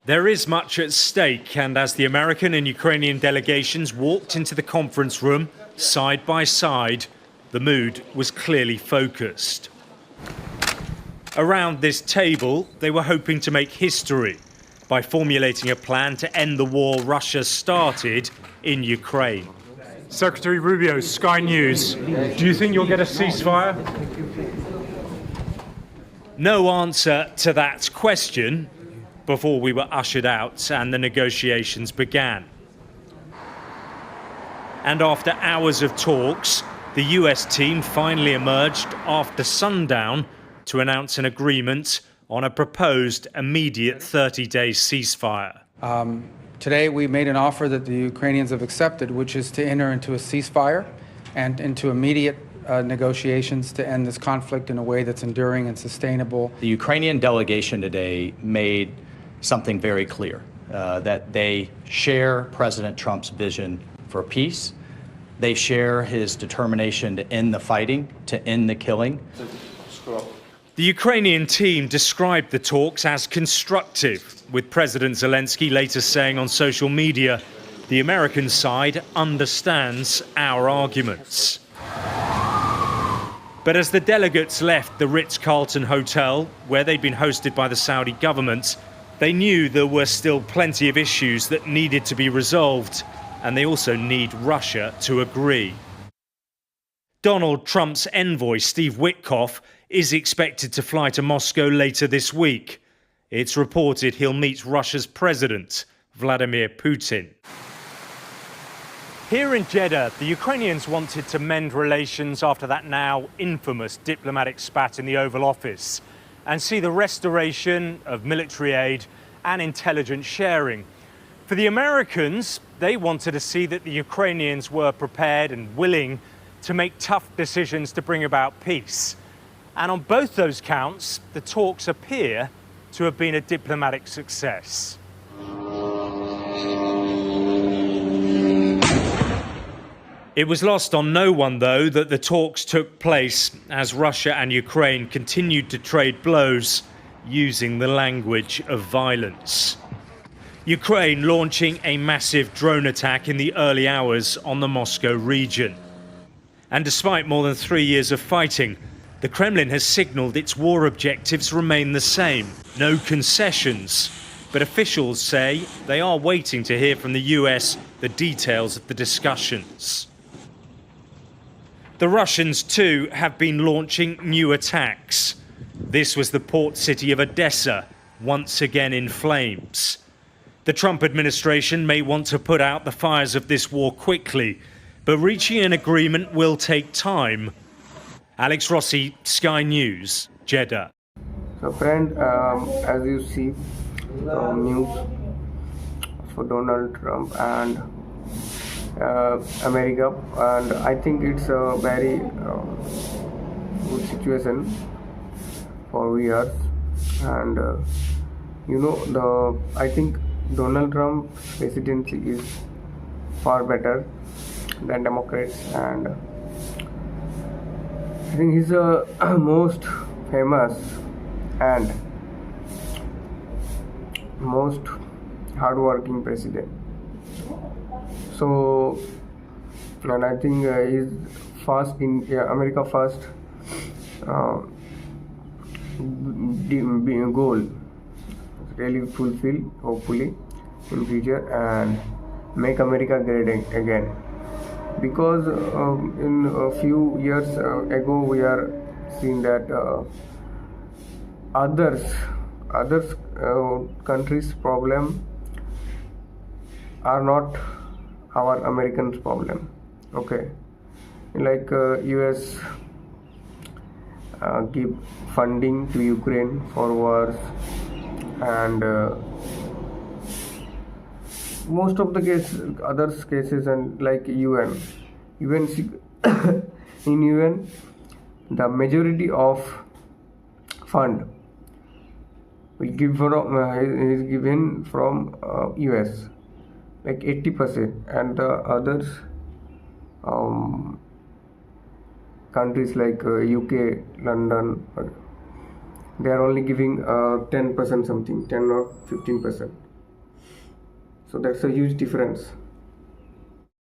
There is much at stake, and as the American and Ukrainian delegations walked into the conference room side by side, the mood was clearly focused. Around this table, they were hoping to make history by formulating a plan to end the war Russia started in Ukraine. Secretary Rubio, Sky News. Do you think you'll get a ceasefire? No answer to that question before we were ushered out and the negotiations began. And after hours of talks, the US team finally emerged after sundown to announce an agreement on a proposed immediate 30-day ceasefire. Today we made an offer that the Ukrainians have accepted, which is to enter into a ceasefire and into immediate negotiations to end this conflict in a way that's enduring and sustainable. The Ukrainian delegation today made something very clear, that they share President Trump's vision for peace. They share his determination to end the fighting, to end the killing. The Ukrainian team described the talks as constructive, with President Zelenskyy later saying on social media, the American side understands our arguments. But as the delegates left the Ritz-Carlton Hotel, where they'd been hosted by the Saudi government, they knew there were still plenty of issues that needed to be resolved, and they also need Russia to agree. Donald Trump's envoy, Steve Witkoff, is expected to fly to Moscow later this week. It's reported he'll meet Russia's President Vladimir Putin. Here in Jeddah, the Ukrainians wanted to mend relations after that now infamous diplomatic spat in the Oval Office and see the restoration of military aid and intelligence sharing. For the Americans, they wanted to see that the Ukrainians were prepared and willing to make tough decisions to bring about peace. And on both those counts, the talks appear to have been a diplomatic success. It was lost on no one, though, that the talks took place as Russia and Ukraine continued to trade blows using the language of violence. Ukraine launching a massive drone attack in the early hours on the Moscow region. And despite more than 3 years of fighting, the Kremlin has signalled its war objectives remain the same. No concessions. But officials say they are waiting to hear from the US the details of the discussions. The Russians, too, have been launching new attacks. This was the port city of Odessa, once again in flames. The Trump administration may want to put out the fires of this war quickly, but reaching an agreement will take time. Alex Rossi, Sky News, Jeddah. So friend, as you see, news for Donald Trump and America, and I think it's a very good situation for years. And I think Donald Trump's presidency is far better than Democrats, and I think he's the most famous and most hardworking president. So, and I think he's first in America first goal really fulfill hopefully in future and make America great again. Because in a few years ago we are seeing that others countries' problem are not our Americans' problem. Okay, like US give funding to Ukraine for wars, and most of the cases, and like UN in UN, the majority of fund will give is given from US, like 80%, and the others countries like UK, London, they are only giving 10% something, 10 or 15%. So that's a huge difference.